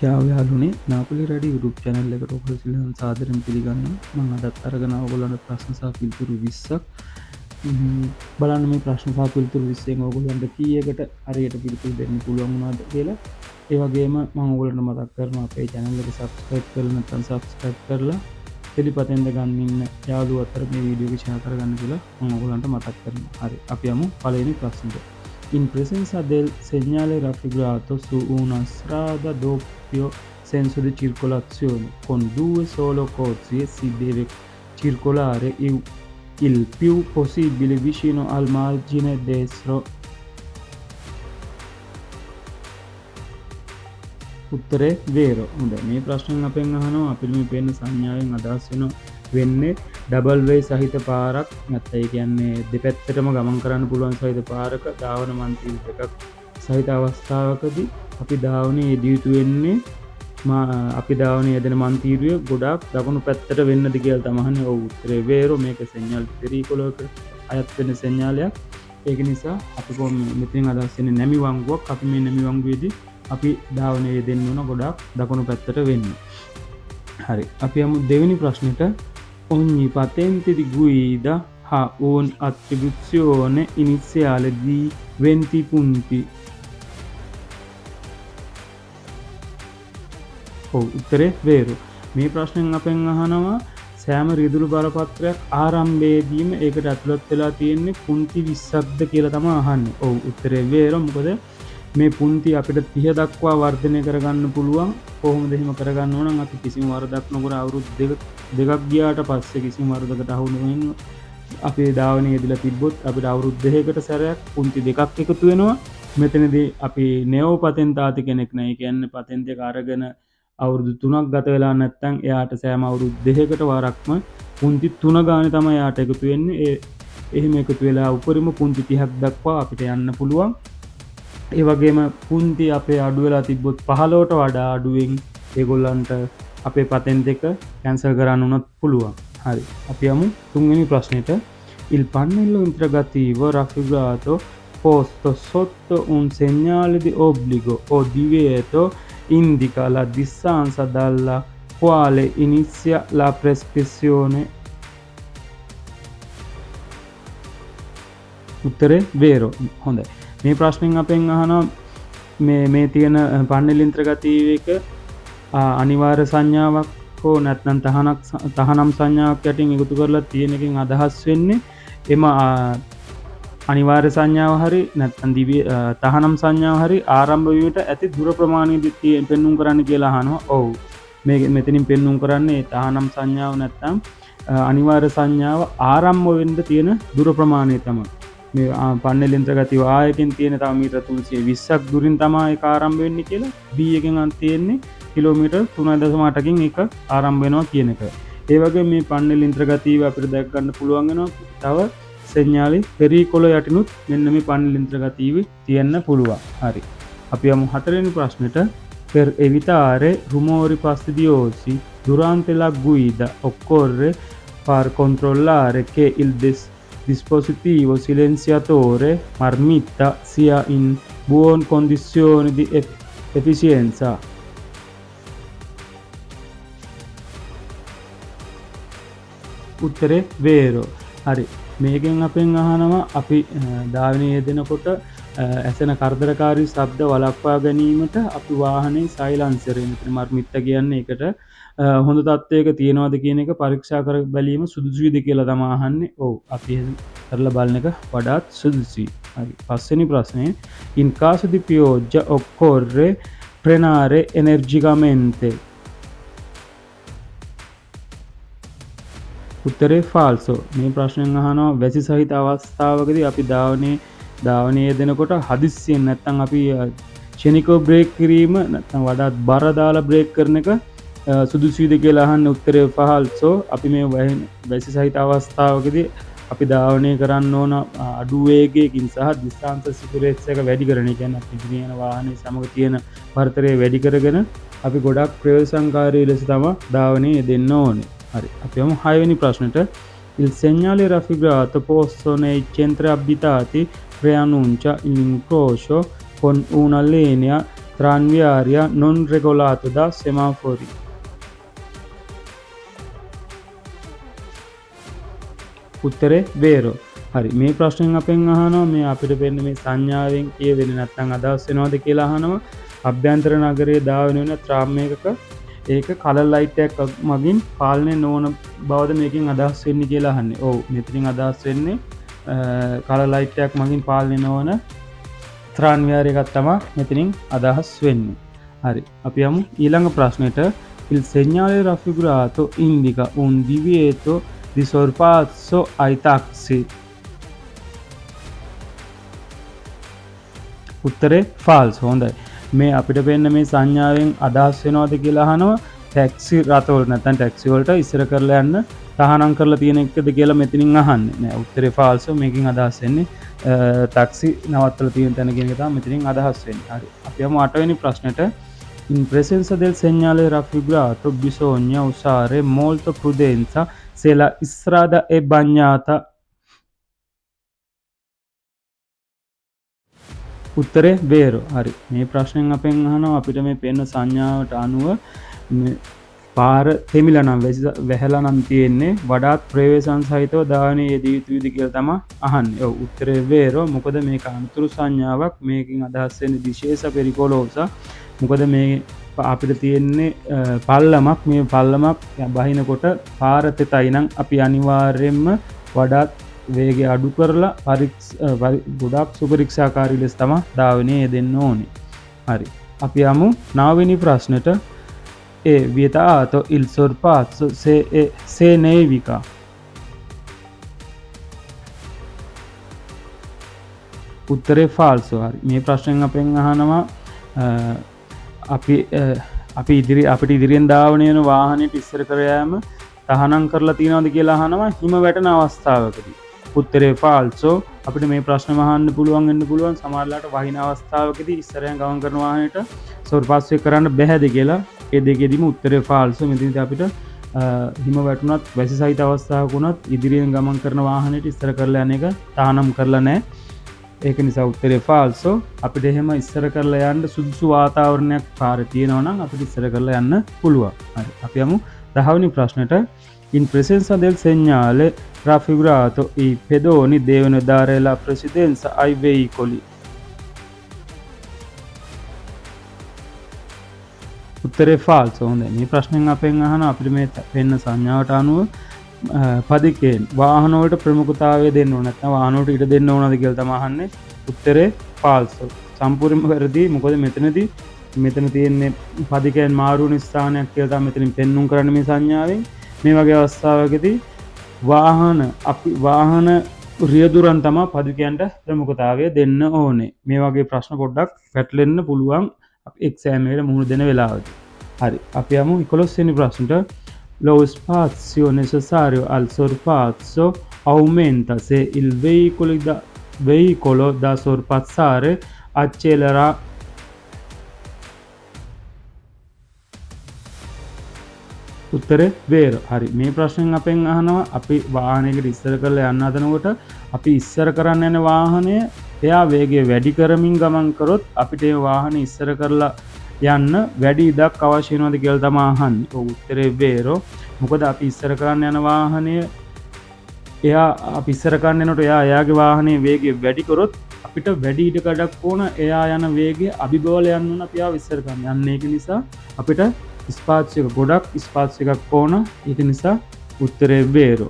චාව යාළුවනේ නාපොලි රඩි YouTube channel එකට ඔබ සිල්ලන් සාදරයෙන් පිළිගන්නවා. මම අදත් අරගෙන ඔයගොල්ලන්ට ප්‍රශ්න සහ පිළිතුරු 20ක් බලන්න මේ ප්‍රශ්න සහ පිළිතුරු 20න් ඔයගොල්ලන්ට කීයකට හරියට පිළිතුරු දෙන්න පුළුවන් වුණාද කියලා. ඒ වගේම මම ඔයගොල්ලන්ට මතක් කරනවා අපේ channel එක subscribe කරලා නැත්නම් subscribe කරලා පිළිපතෙන්ද ගන්න ඉන්න යාළුවෝ අතර මේ වීඩියෝ එක share කරගන්න කියලා මම ඔයගොල්ලන්ට මතක් කරනවා. හරි. අපි යමු පළවෙනි ප්‍රශ්නෙට. In presenza del segnale raffigurato su una strada doppio senso di circolazione con due solo corsie si deve circolare il più possibile vicino al margine destro. උත්තරේ වේරෝ. හොඳයි. මේ ප්‍රශ්නෙන් අපෙන් අහනවා අපිට මේ පේන සංඥාවෙන් අදහස් වෙන්නේ ඩබල් වේ සහිත පාරක් නැත්නම් ඒ කියන්නේ දෙපැත්තටම ගමන් කරන්න පුළුවන් සහිත පාරක ධාවන මන්තිල් දෙකක් සහිත අවස්ථාවකදී අපි ධාවනයේ යෙදිය යුතු වෙන්නේ අපි ධාවනයේ යෙදෙන මන්තිරුවේ ගොඩාක් දකුණු පැත්තට වෙන්නද කියලා තමයි අහන්නේ. ඔව් උත්තරේ වේරෝ. මේක සිග්නල් පෙරිකොලයක අයත් වෙන සිග්නලයක්. ඒක නිසා අපි මෙතනින් අදහස් වෙන්නේ නැමි වංගුවක්. අපි මේ නැමි වංගුවේදී අපි ධාවනයේ යෙදෙන්න ඕන ගොඩාක් දකුණු පැත්තට වෙන්න. හරි. අපි යමු දෙවෙනි ප්‍රශ්නෙට. Ogni patente di guida ha un'attribuzione iniziale di 20 punti. ඔව් උත්තරේ වේරෝ. මේ ප්‍රශ්නෙන් අපෙන් අහනවා සෑම රියදුරු බලපත්‍රයක් ආරම්භයේදීම ඒකට ඇතුළත් වෙලා තියෙන්නේ පුංචි 20ක්ද කියලා තමයි අහන්නේ. ඔව් උත්තරේ වේරෝ. මොකද මේ පුංචි අපිට 30 දක්වා වර්ධනය කරගන්න පුළුවන්. කොහොමද එහෙම කරගන්න ඕන නම් අපි කිසිම වරදක් නොකර අවුරුදු දෙකක් ගියාට පස්සේ කිසිම වරදකට අහු නොවෙන්න අපේ ධාවනයේ යෙදලා තිබ්බොත් අපිට අවුරුදු දෙකකට සැරයක් පුංචි දෙකක් එකතු වෙනවා. මෙතනදී අපි නේෝ පතෙන්තාති කෙනෙක් නෑ. ඒ කියන්නේ පතෙන්ත් එක අරගෙන අවුරුදු 3ක් ගත වෙලා නැත්නම් එයාට සෑම අවුරුදු දෙකකට වරක්ම පුංචි 3 ගානේ තමයි එයාට එකතු වෙන්නේ. එහෙම එකතු වෙලා උපරිම පුංචි 30ක් දක්වා අපිට යන්න පුළුවන්. ඒ වගේම පුංචි අපේ අඩු වෙලා තිබ්බොත් 15ට වඩා අඩුවෙන් ඒගොල්ලන්ට අපේ පතෙන්ත් එක කැන්සල් කරන්න උනත් පුළුවන්. හරි. අපි යමු තුන්වෙනි ප්‍රශ්නෙට. Il pannello integrativo raffigurato posto sotto un segnale di obbligo o divieto indica la distanza dalla quale inizia la prescrizione. උත්තරේ වේරෝ. හොඳයි. මේ ප්‍රශ්නෙන් අපෙන් අහනවා මේ තියෙන පන්නල් ඉන්ද්‍රගතීව එක අනිවාර්ය සංඥාවක් හෝ නැත්නම් තහනම් සංඥාවක් යටින් එකතු කරලා තියෙන එකෙන් අදහස් වෙන්නේ එම අනිවාර්ය සංඥාව හරි නැත්නම් තහනම් සංඥාව හරි ආරම්භ වීමට ඇති දුර ප්‍රමාණය පෙන්වුම් කරන්න කියලා අහනවා. ඔව් මේ මෙතනින් පෙන්වුම් කරන්නේ තහනම් සංඥාව නැත්නම් අනිවාර්ය සංඥාව ආරම්භ වෙන්න තියෙන දුර ප්‍රමාණය තමයි. මේ පන්නල් ඉන්ද්‍රගතිව ආයකින් තියෙන තව මීටර 320ක් දුරින් තමයි ඒක ආරම්භ වෙන්නේ කියලා. B එකෙන් අන් තියෙන්නේ කිලෝමීටර් 3.8කින් ඒක ආරම්භ වෙනවා කියන එක. ඒ වගේ මේ පන්නල් ඉන්ද්‍රගතිව අපිට දැක් ගන්න පුළුවන් වෙනවා. තව segnali pericolo යටිනුත් මෙන්න මේ පන්නල් ඉන්ද්‍රගතිව තියෙන්න පුළුවන්. හරි. අපි යමු හතරවෙනි ප්‍රශ්නෙට. Per evitare rumori fastidiosi durante la guida occorre far controllare che il dispositivo silenziatore marmitta sia in buone condizioni di efficienza. උත්තරේ වේරෝ. හරි. මේකෙන් අපෙන් අහනවා අපි ධාවනයේ යෙදෙනකොට ඇසෙන කරදරකාරී ශබ්ද වළක්වා ගැනීමට අපි වාහනේ සයිලන්සර් එකේ මර්මිත්ත කියන්නේ ඒකට හොඳ තත්ත්වයක තියනවාද කියන එක පරීක්ෂා කර බැලීම සුදුසුයිද කියලා තමයි අහන්නේ. ඔව් අපි කරලා බලන එක වඩාත් සුදුසුයි. හරි. පස්වෙනි ප්‍රශ්නේ. In caso di pioggia occorre frenare energicamente. උත්තරේ ෆාල්සෝ. මේ ප්‍රශ්නෙන් අහනවා වැසි සහිත අවස්ථාවකදී අපි ධාවනයේ යෙදෙනකොට හදිස්සියෙන් නැත්නම් අපි ක්ෂණිකව බ්‍රේක් කිරීම නැත්නම් වඩාත් බර දාලා බ්‍රේක් කරන එක සුදුසුයිද කියලා අහන්නේ. උත්තරේ ෆාල්සෝ. අපි මේ වැසි සහිත අවස්ථාවකදී අපි ධාවනය කරන්න ඕන අඩු වේගයකින් සහ දිස්ත්‍රාන්ත සිකුරේට්ස් එක වැඩි කරන. ඒ කියන්නේ අපි දින වාහනේ සමග තියෙන පරතරය වැඩි කරගෙන අපි ගොඩක් ප්‍රයෝජනකාරී ලෙස තමයි ධාවනයේ යෙදෙන්න ඕනේ. හරි. අපි යමු 6 වෙනි ප්‍රශ්නෙට. Il segnale raffigurato posto nei centri abitati preannuncia l'incrocio con una linea tranviaria non regolato da semafori. උත්තරේ vero. හරි මේ ප්‍රශ්නෙන් අපෙන් අහනවා මේ අපිට වෙන්නේ මේ සංඥාවෙන් කියවෙන්නේ නැත්නම් අදහස් වෙනවද කියලා අහනවා. අභ්‍යන්තර නගරයේ දාවන වෙන ට්‍රාම් එකක ඒක කලර් ලයිට් එකක් මගින් පාලනය නොවන බවද මේකෙන් අදහස් වෙන්නේ කියලා අහන්නේ. ඔව් මෙතනින් අදහස් වෙන්නේ කලර් ලයිට් එකක් මගින් පාලනය නොවන ත්‍රාන්වියාර එකක් තමයි මෙතනින් අදහස් වෙන්නේ. හරි අපි යමු ඊළඟ ප්‍රශ්නෙට. il segnale raffigurato indica un divieto di sorpasso ai taxi. උත්තරේ false. හොඳයි. මේ අපිට පෙන්න මේ සංඥාවෙන් අදහස් වෙනවද කියලා අහනවා. ටැක්සි රථවල නැත්නම් ටැක්සි වලට ඉස්සර කරලා යන්න තහනම් කරලා තියෙන එකද කියලා මෙතනින් අහන්නේ. නෑ උත්තරේ false. මේකෙන් අදහස් වෙන්නේ ටැක්සි නවත්තලා තියෙන තැන කියන එක තමයි මෙතනින් අදහස් වෙන්නේ. හරි. අපි යමු 8 වෙනි ප්‍රශ්නෙට. In presenza del segnale raffigurato bisogna usare molto prudenza se la strada è bagnata. උත්තරේ vero. හරි මේ ප්‍රශ්නෙන් අපෙන් අහනවා අපිට මේ පේන සංඥාවට අනුව පාර තෙමිලා නම් වැහැලා නම් තියෙන්නේ වඩාත් ප්‍රවේශම් සහිතව ධාවනයේ යෙදිය යුතුයිද කියලා තමයි අහන්නේ. ඔව් උත්තරේ vero. මොකද මේක අනුතුරු සංඥාවක්. මේකෙන් අදහස් වෙන්නේ විශේෂ පෙරිකොලෝසා. මොකද මේ අපිට තියෙන්නේ පල්ලමක්. මේ පල්ලමක් බහිනකොට පාර තෙතයි නම් අපි අනිවාර්යයෙන්ම වඩාත් වේගය අඩු කරලා ගොඩක් සුපරීක්ෂාකාරී ලෙස තමයි ධාවනයේ යෙදෙන්න ඕනේ. හරි. අපි යමු 9 වෙනි ප්‍රශ්නෙට. è vietato il sorpasso se nevica. උත්තරේ false. හරි මේ ප්‍රශ්නෙන් අපෙන් අහනවා අපි අපිට ඉදිරියෙන් ධාවනය වෙන වාහනයට ඉස්සර කර යාම තහනම් කරලා තියෙනවද කියලා අහනවා හිම වැටෙන අවස්ථාවකදී. උත්තරේ false. අපිට මේ ප්‍රශ්න අහන්න පුළුවන් වෙන්න පුළුවන් සමහරලාට වහින අවස්ථාවකදී ඉස්සරහින් ගමන් කරන වාහනයට සොරපාස්සේ කරන්න බැහැද කියලා. ඒ දෙකෙදිම උත්තරේ false. මෙතනදී අපිට හිම වැටුණත් වැසි සහිත අවස්ථාවක වුණත් ඉදිරියෙන් ගමන් කරන වාහනයට ඉස්සර කරලා යන එක තහනම් කරලා නැහැ. ඒක නිසා උත්තරේ false. අපිට එහෙම ඉස්සර කරලා යන්න සුදුසු වාතාවරණයක් පාරේ තියෙනවා නම් අපිට ඉස්සර කරලා යන්න පුළුවන්. හරි. අපි යමු 10 වෙනි ප්‍රශ්නෙට. In presenza del segnale raffigurato i pedoni devono dare la precedenza ai veicoli. උත්තරේ false. හොඳයි. මේ ප්‍රශ්නෙන් අපෙන් අහන අපිට මේ වෙන්න සංඥාවට අනුව පදිකෙන් වාහන වලට ප්‍රමුඛතාවය දෙන්න ඕන නැත්නම් වාහන වලට ඉඩ දෙන්න ඕනද කියලා තමයි අහන්නේ. උත්තරේ false. සම්පූර්ණයෙන්ම වැරදි. මොකද මෙතන තියෙන්නේ පදිකෙන් මාරු වෙන ස්ථානයක් කියලා තමයි මෙතනින් පෙන්눔 කරන්නේ මේ සංඥාවෙන්. මේ වගේ අවස්ථාවකදී වාහන රියදුරන් තමයි පදිකයන්ට ප්‍රමුඛතාවය දෙන්න ඕනේ. මේ වගේ ප්‍රශ්න පොඩ්ඩක් පැටලෙන්න පුළුවන් එක්සෑම් එකට මුහුණ දෙන වෙලාවදී. හරි. අපි යමු 11 වෙනි ප්‍රශ්නට. Lo spazio necessario al sorpasso aumenta se il veicolo da sorpassare accelera. උත්තරේ vero. හරි මේ ප්‍රශ්නෙන් අපෙන් අහනවා අපි වාහනයකට ඉස්සර කරලා යන්න හදනකොට අපි ඉස්සර කරන්න යන වාහනය එයා වේගය වැඩි කරමින් ගමන් කරොත් අපිට ඒ වාහනේ ඉස්සර කරලා යන්න වැඩි ඉඩක් අවශ්‍ය වෙනවද කියලා තමයි අහන්නේ. ඔව් උත්තරේ vero. මොකද අපි ඉස්සර කරන්න යන වාහනය අපි ඉස්සර කරන්න යනකොට එයාගේ වාහනේ වේගය වැඩි කරොත් අපිට වැඩි ඉඩ කඩක් ඕන එයා යන වේගය අභිබවල යන්න ඕන අපි ආව ඉස්සර කරන්න. යන්න ඒක නිසා අපිට ස්පාත්සික ගොඩක් ස්පාත්සික ඕන. ඒක නිසා උත්තරේ vero.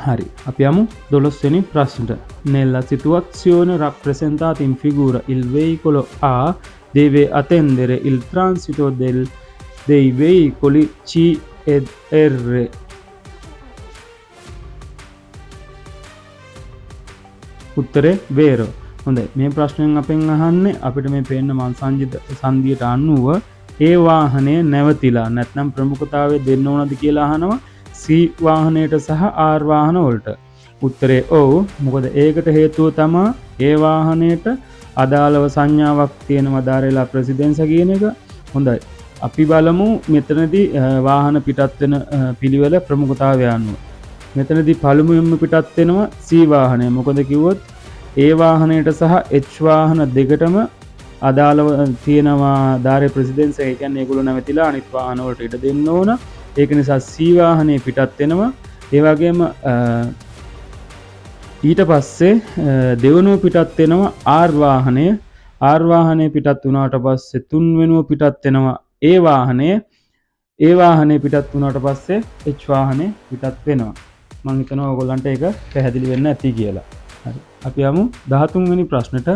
හරි. අපි යමු 12 වෙනි ප්‍රශ්නට. Nella situazione rappresentata in figura il veicolo A deve attendere il transito dei veicoli C ed R. උත්තරේ vero. හොඳයි. මේ ප්‍රශ්නෙන් අපෙන් අහන්නේ අපිට මේ පේන්න මන් සංදියට අනුව ඒ වාහනය නැවතිලා නැත්නම් ප්‍රමුඛතාවය දෙන්න ඕනද කියලා අහනවා C වාහනයට සහ R වාහන වලට. උත්තරේ ඔව්. මොකද ඒකට හේතුව තමයි ඒ වාහනයට අදාළව සංඥාවක් තියෙනවා දාරේලා ප්‍රෙසිඩෙන්ස කියන එක. හොඳයි. අපි බලමු මෙතනදී වාහන පිටත් වෙන පිළිවෙල ප්‍රමුඛතාවය අනුව. මෙතනදී පළමුවෙන්ම පිටත් වෙනවා C වාහනය. මොකද කිව්වොත් ඒ වාහනයට සහ H වාහන දෙකටම අදාළව තියෙනවා ධාරේ ප්‍රෙසිඩන්ස් එක කියන්නේ ඒගොල්ලෝ නැවතිලා අනිත් වාහන වලට ඉඩ දෙන්න ඕන. ඒක නිසා C වාහනේ පිටත් වෙනවා. ඒ වගේම ඊට පස්සේ දෙවනුව පිටත් වෙනවා R වාහනය. R වාහනේ පිටත් වුණාට පස්සේ තුන්වෙනුව පිටත් වෙනවා ඒ වාහනය. ඒ වාහනේ පිටත් වුණාට පස්සේ H වාහනේ පිටත් වෙනවා. මම හිතනවා ඔයගොල්ලන්ට ඒක පැහැදිලි වෙන්න ඇති කියලා. හරි. අපි යමු 13 වෙනි ප්‍රශ්නෙට.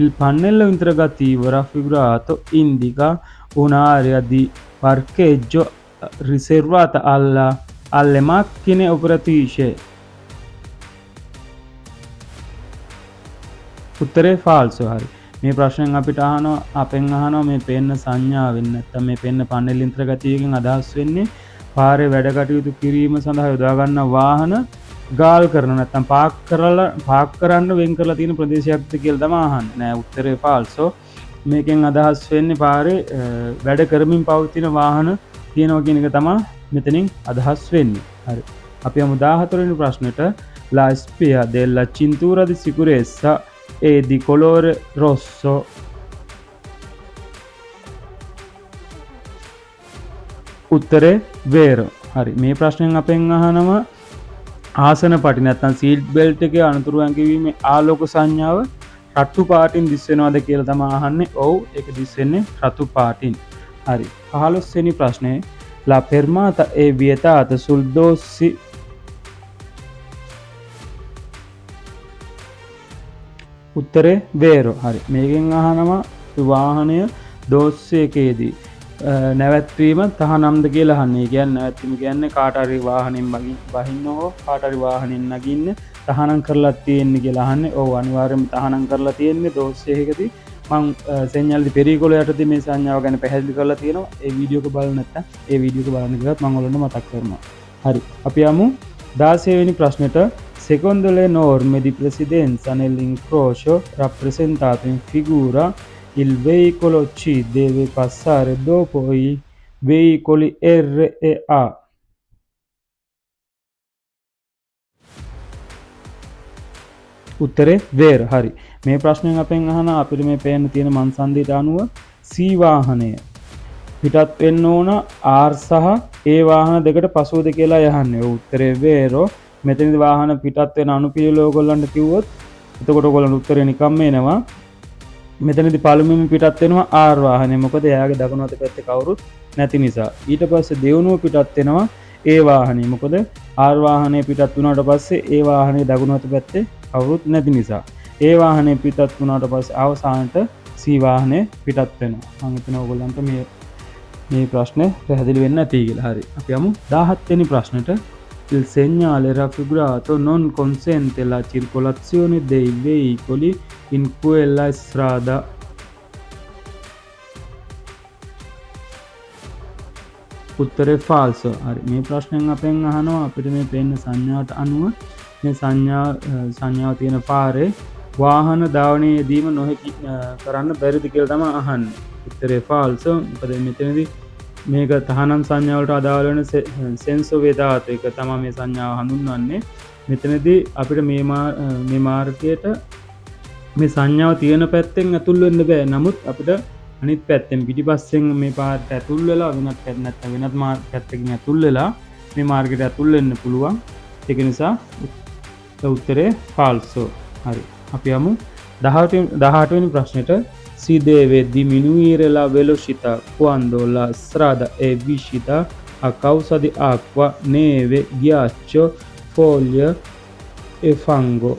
Il pannello interrogativo raffigurato indica un'area di parcheggio riservata alle macchine operatrici. උත්තරේ falso. හරි. මේ ප්‍රශ්නෙන් අපිට අපෙන් අහනවා මේ පේන්න සංඥාවෙන් නැත්නම් මේ පේන්න පන්නල් ඉන්ද්‍රගතියකින් අදහස් වෙන්නේ පාරේ වැඩ කටයුතු කිරීම සඳහා යොදා ගන්න වාහන ගාල් කරන නැත්නම් පාක් කරන්න වෙන් කරලා තියෙන ප්‍රදේශයක්ද කියලා තමයි අහන්නේ. නෑ උත්තරේ falso. මේකෙන් අදහස් වෙන්නේ පාරේ වැඩ කරමින් පවතින වාහන තියෙනවා කියන එක තමයි මෙතනින් අදහස් වෙන්නේ. හරි. අපි යමු 14 වෙනි ප්‍රශ්නෙට. La spia della cintura di sicurezza e di colore rosso. උත්තරේ vero. හරි. මේ ප්‍රශ්නෙන් අපෙන් අහනවා ආසන පටි නැත්නම් සීට් බෙල්ට් එකේ අනතුරු ඇඟවීමේ ආලෝක සංඥාව රතු පාටින් දිස් වෙනවද කියලා තමයි අහන්නේ. ඔව් ඒක දිස් වෙන්නේ රතු පාටින්. හරි. 15 වෙනි ප්‍රශ්නේ. La fermata è vietata sul dossi. උත්තරේ vero. හරි. මේකෙන් අහනවා වාහනය දෝස්ස එකේදී නැවැත්වීම තහනම්ද කියලා අහන්නේ. කියන්නේ නැවැත්වීම කියන්නේ කාට හරි වාහනෙන් බහින්න හෝ කාට හරි වාහනෙන් නගින්න තහනම් කරලා තියෙන්නේ කියලා අහන්නේ. ඔව් අනිවාර්යයෙන්ම තහනම් කරලා තියෙන්නේ දෝස්ස එකකදී. මම සෙන්යල් දි පෙරිකොල යටදී මේ සංඥාව ගැන පැහැදිලි කරලා තියෙනවා. ඒ වීඩියෝ එක බලන්න නැත්නම් ඒ වීඩියෝ එක බලන්න ගියත් මම ඔයගොල්ලන්ට මතක් කරනවා. හරි. අපි යමු 16 වෙනි ප්‍රශ්නෙට. Secondo le norme di precedenza nell'incrocio rappresentato in figura, il veicolo C deve passare dopo i veicoli R e A. උත්තරේ vero. හරි. මේ ප්‍රශ්නෙන් අපෙන් අහන අපිට මේ පේන්න තියෙන මන්සන්දියට අනුව C වාහනය පිටත් වෙන්න ඕන R සහ A වාහන දෙකට පසුවද කියලා යහන්නේ. උත්තරේ vero. මෙතනදි වාහන පිටත් වෙන අනුපිළිවෙල ඔයගොල්ලන්ට කිව්වොත් එතකොට ඔයගොල්ලන්ට උත්තරේ නිකම්ම එනවා. මෙතනදි පළමුවෙන් පිටත් වෙනවා R වාහනේ. මොකද එයාගේ දකුණු අත පැත්තේ කවුරුත් නැති නිසා. ඊට පස්සේ දෙවනුව පිටත් වෙනවා A වාහනේ. මොකද R වාහනේ පිටත් වුණාට පස්සේ A වාහනේ දකුණු අත පැත්තේ කවුරුත් නැති නිසා. A වාහනේ පිටත් වුණාට පස්සේ අවසානට C වාහනේ පිටත් වෙනවා. මම හිතනවා ඔයගොල්ලන්ට මේ ප්‍රශ්නේ පැහැදිලි වෙන්න ඇති කියලා. හරි. අපි යමු 17 වෙනි ප්‍රශ්නෙට. Il segnale raffigurato non consente la circolazione dei veicoli in quella strada. උත්තරේ falso. හරි. මේ ප්‍රශ්නෙන් අපෙන් අහනවා අපිට මේ පේන්න සංඥාවට අනුව මේ සංඥාව තියෙන පාරේ වාහන ධාවනය යෙදීම නොහැකි කරන්න බැරිද කියලා තමයි අහන්නේ. උත්තරේ falso. මොකද මෙතනදී මේක තහනම් සංඥාවලට අදාළ වෙන සෙන්සෝ වේදාත එක තමයි මේ සංඥාව හඳුන්වන්නේ. මෙතනදී අපිට මේ මාර්ගයට මේ සංඥාව තියෙන පැත්තෙන් ඇතුල් වෙන්න බෑ. නමුත් අපිට අනිත් පැත්තෙන් පිටිපස්සෙන් මේ පාරට ඇතුල් වෙලා වෙනත් පැත්තකින් ඇතුල් වෙලා මේ මාර්ගයට ඇතුල් වෙන්න පුළුවන්. ඒක නිසා උත්තරේ falso. හරි. අපි යමු 18 වෙනි ප්‍රශ්නෙට. Si deve diminuire la velocità quando la strada è viscida a causa di acqua, neve, ghiaccio, foglie e fango.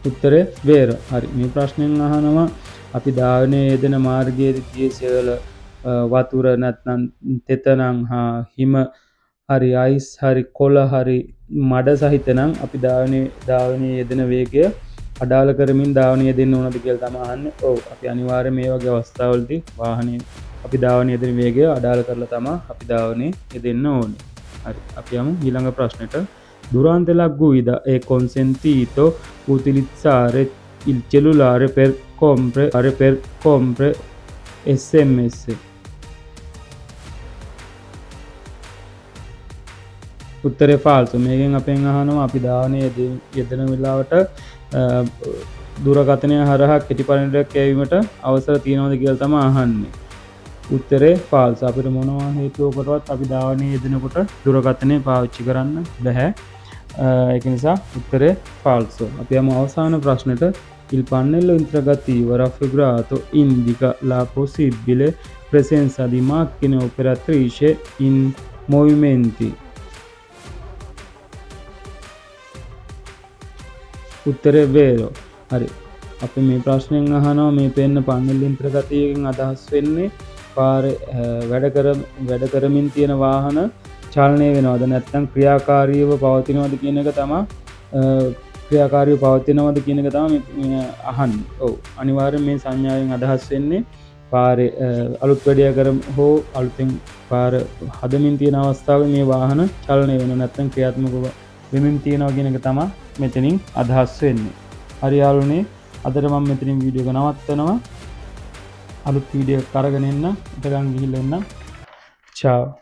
උත්තරේ vero. හරි. මේ ප්‍රශ්නෙන් අහනවා අපි ධාවනයේ යෙදෙන මාර්ගයේදී දියසෙවල වතුර නැත්නම් තෙතනම් හා හිම හරි අයිස් හරි කොළ හරි මඩ සහිත නම් අපි ධාවනයේ යෙදෙන වේගය අඩාල කරමින් ධාවනයේ යෙදෙන්න ඕනද කියලා තමයි අහන්නේ. ඔව් අපි අනිවාර්යයෙන් මේ වගේ අවස්ථාවලදී වාහනේ අපි ධාවනයේ යෙදෙන වේගය අඩාල කරලා තමයි අපි ධාවනයේ යෙදෙන්න ඕනේ. හරි. අපි යමු ඊළඟ ප්‍රශ්නෙට. Durante la guida è consentito utilizzare il cellulare per compre SMS. උත්තරේ ෆාල්ස්. මේකෙන් අපෙන් අහනවා අපි දානේ යෙදෙන වෙලාවට දුරකථනය හරහා කෙටි පරිණතයක් යැවීමට අවසර තියෙනවද කියලා තමයි අහන්නේ. උත්තරේ ෆාල්ස්. අපිට මොනවා හේතුවකටවත් අපි ධාවනයේ යෙදෙනකොට දුරකථනය පාවිච්චි කරන්න බැහැ. ඒක නිසා උත්තරේ ෆාල්ස්. අපි යමු අවසාන ප්‍රශ්නෙට. Il pannello integrativo raffigurato indica la possibile presenza di macchine operatrici in movimenti. උත්තරේ වේරෝ. හරි. අපි මේ ප්‍රශ්නෙන් අහනවා මේ පෙන්න පන්නල් ඉන්ද්‍රගතියකින් අදහස් වෙන්නේ පාරේ වැඩ කරමින් තියෙන වාහන චලනය වෙනවද නැත්නම් ක්‍රියාකාරීව පවතිනවද කියන එක තමයි ක්‍රියාකාරීව පවතිනවද කියන එක තමයි අහන්නේ. ඔව්. අනිවාර්යෙන් මේ සංඥාවෙන් අදහස් වෙන්නේ පාරේ අලුත් වැඩිය කරම හෝ අලුතෙන් පාර හදමින් තියෙන අවස්ථාවේ මේ වාහන චලනය වෙනව නැත්නම් ක්‍රියාත්මක වෙමින් තියෙනවා කියන එක තමයි මෙතනින් අදහස් වෙන්නේ. හරි යාළුවනේ, අදට මම මෙතනින් වීඩියෝ එක නවත්තනවා. අලුත් වීඩියෝ එකක් අරගෙන එන්න. ඉතකන් ගිහිල්ලා එන්න. චාව්.